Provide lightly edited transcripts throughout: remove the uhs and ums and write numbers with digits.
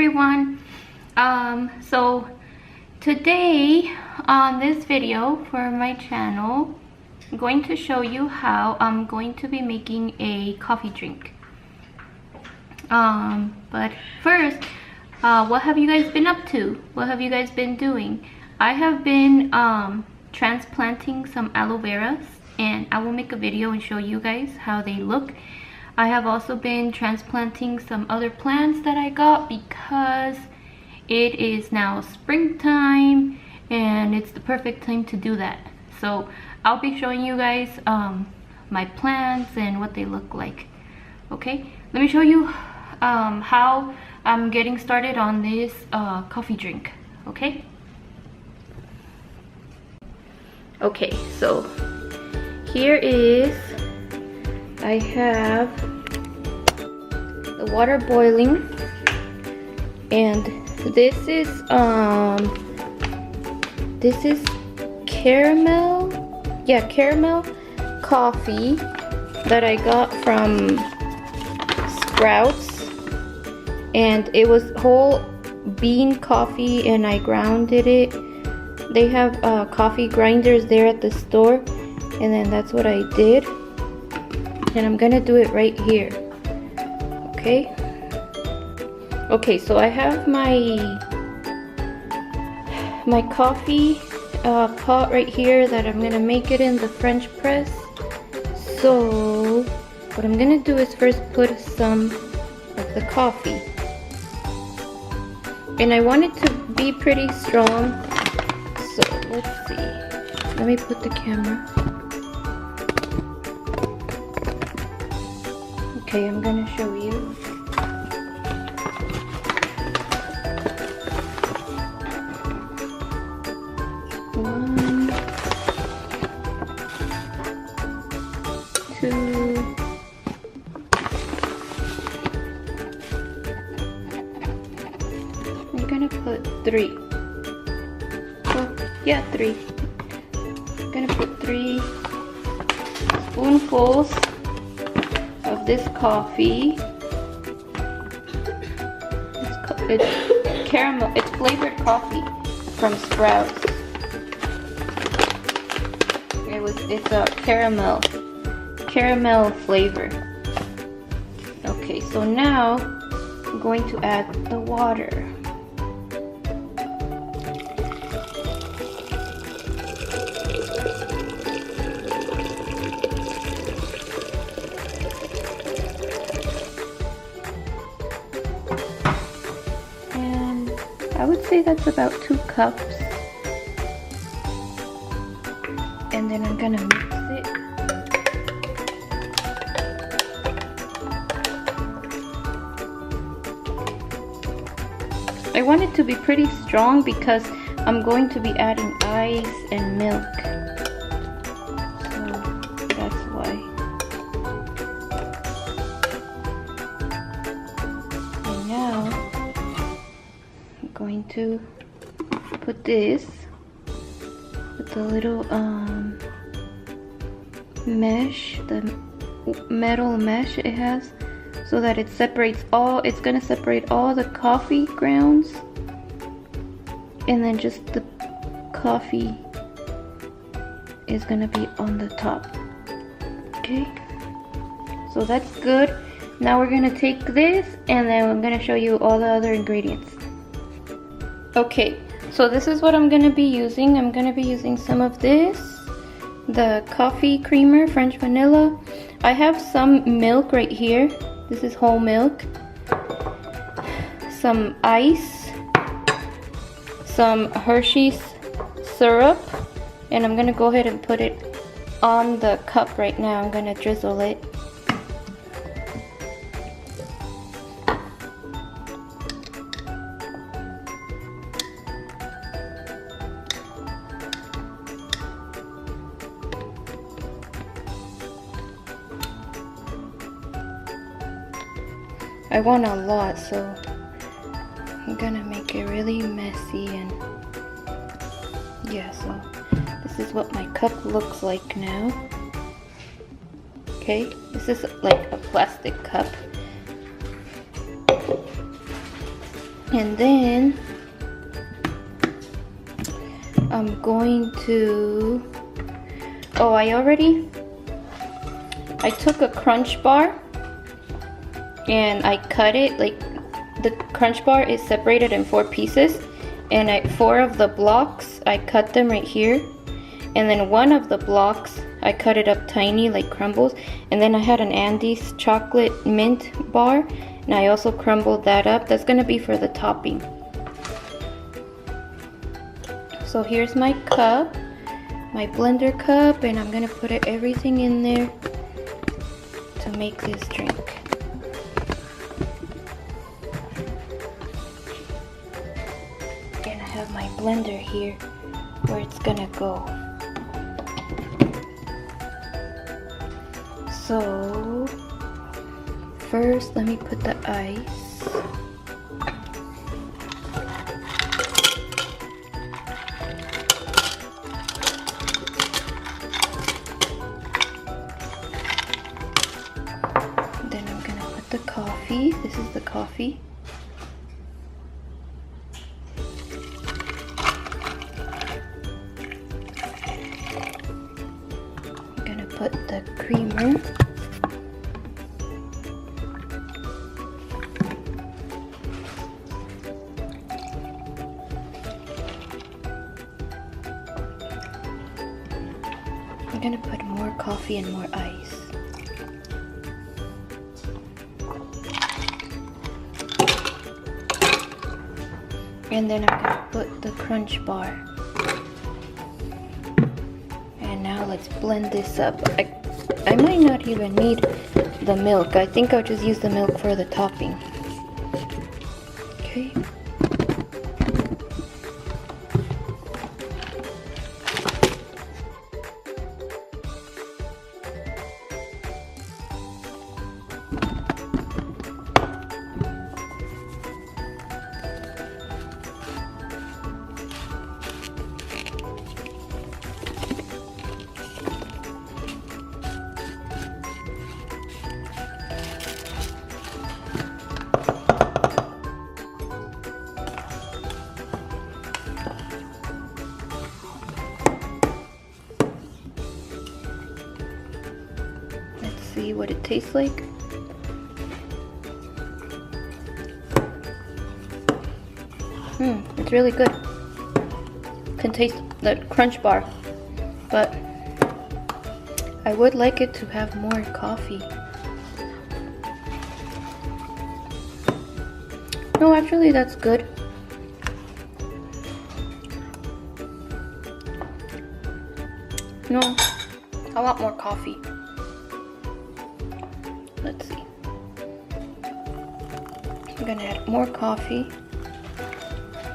everyone. So today on this video for my channel, I'm going to show you how I'm going to be making a coffee drink. But first, what have you guys been up to? What have you guys been doing? I have been transplanting some aloe veras, and I will make a video and show you guys how they look. I have also been transplanting some other plants that I got because it is now springtime and it's the perfect time to do that. So I'll be showing you guys my plants and what they look like. Okay, let me show you how I'm getting started on this coffee drink. Okay, so here is, I have the water boiling, and this is caramel coffee that I got from Sprouts, and it was whole bean coffee and I grounded it. They have coffee grinders there at the store, and then that's what I did. And I'm gonna do it right here. Okay, so I have my coffee pot right here that I'm gonna make it in the French press. So what I'm gonna do is first put some of the coffee, and I want it to be pretty strong. So let's see, let me put the camera. Okay, I'm gonna show you. One, two, I'm gonna put three. Oh, yeah, three. I'm gonna put 3 spoonfuls of this coffee. It's caramel, it's flavored coffee from Sprouts. It's a caramel flavor. Okay, so now I'm going to add the water. I would say that's about 2 cups. And then I'm gonna mix it. I want it to be pretty strong because I'm going to be adding ice and milk. So that's why. And now going to put this with the little mesh, the metal mesh it has, so that it separates all, it's gonna separate all the coffee grounds, and then just the coffee is gonna be on the top. Okay, so that's good. Now we're gonna take this, and then I'm gonna show you all the other ingredients. Okay, so this is what I'm gonna be using. I'm gonna be using some of this, the coffee creamer, French vanilla. I have some milk right here. This is whole milk. Some ice, some Hershey's syrup, and I'm gonna go ahead and put it on the cup right now. I'm gonna drizzle it. I want a lot, so I'm gonna make it really messy, and yeah, so this is what my cup looks like now. Okay, this is like a plastic cup. And then I'm going to, oh, I took a crunch bar and I cut it, like the crunch bar is separated in 4 pieces, and 4 of the blocks, I cut them right here, and then 1 of the blocks, I cut it up tiny like crumbles, and then I had an Andes chocolate mint bar, and I also crumbled that up. That's gonna be for the topping. So here's my cup, my blender cup, and I'm gonna put everything in there to make this drink. And I have my blender here where it's gonna go. So first let me put the ice. Then I'm gonna put the coffee. This is the coffee. I'm gonna put the creamer. I'm gonna put more coffee and more ice. And then I'm gonna put the crunch bar. And now let's blend this up. I might not even need the milk. I think I'll just use the milk for the topping. Okay. See what it tastes like. It's really good. Can taste the crunch bar, but I would like it to have more coffee. No, actually that's good. No, I want more coffee. Let's see. I'm gonna add more coffee,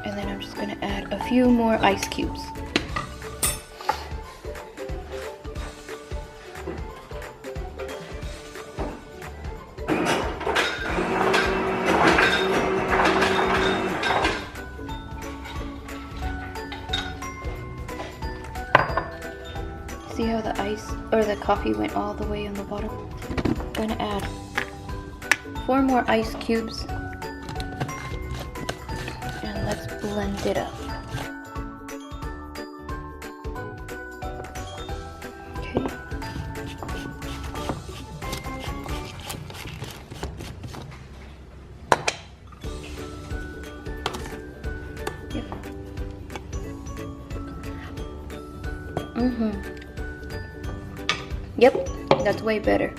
and then I'm just gonna add a few more ice cubes. See how the ice or the coffee went all the way on the bottom? I'm gonna add 4 more ice cubes, and let's blend it up. Okay. Yep. Yep, that's way better.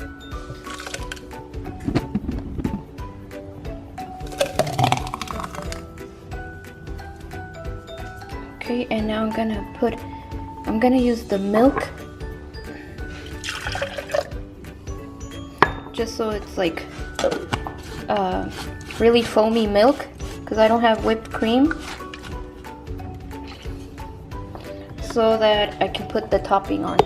Okay, and now I'm gonna use the milk, just so it's like really foamy milk, because I don't have whipped cream, so that I can put the topping on.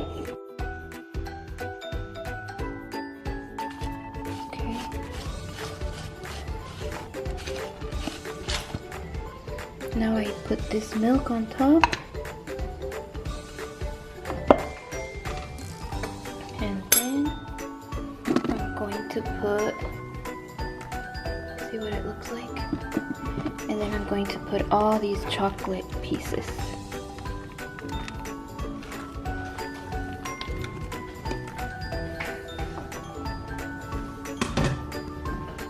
Now I put this milk on top, and then I'm going to put, see what it looks like. And then I'm going to put all these chocolate pieces.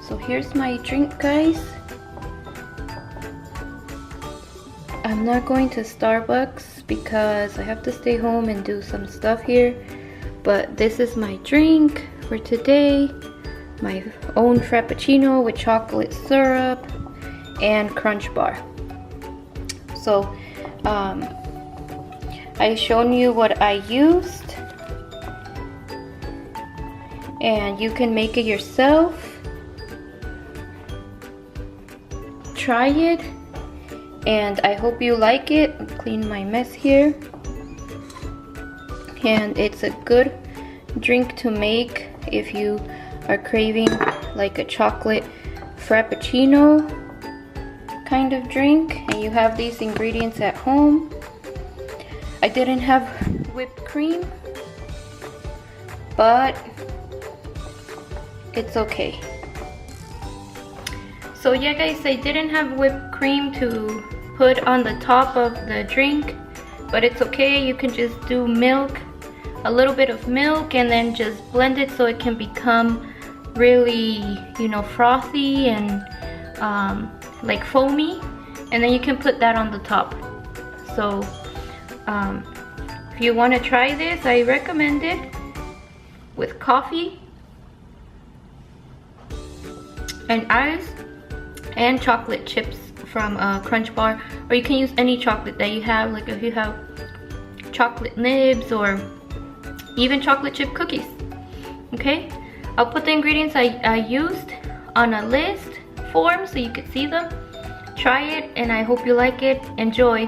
So here's my drink, guys. I'm not going to Starbucks because I have to stay home and do some stuff here. But this is my drink for today. My own frappuccino with chocolate syrup and crunch bar. So I shown you what I used, and you can make it yourself. Try it, and I hope you like it. Clean my mess here. And it's a good drink to make if you are craving like a chocolate frappuccino kind of drink and you have these ingredients at home. I didn't have whipped cream, but it's okay. So yeah, guys, I didn't have whipped cream to put on the top of the drink, but it's okay. You can just do milk, a little bit of milk, and then just blend it so it can become really, you know, frothy and like foamy, and then you can put that on the top. So if you want to try this, I recommend it with coffee and ice and chocolate chips from Crunch Bar, or you can use any chocolate that you have, like if you have chocolate nibs or even chocolate chip cookies. Okay, I'll put the ingredients I used on a list form so you can see them. Try it, and I hope you like it. Enjoy.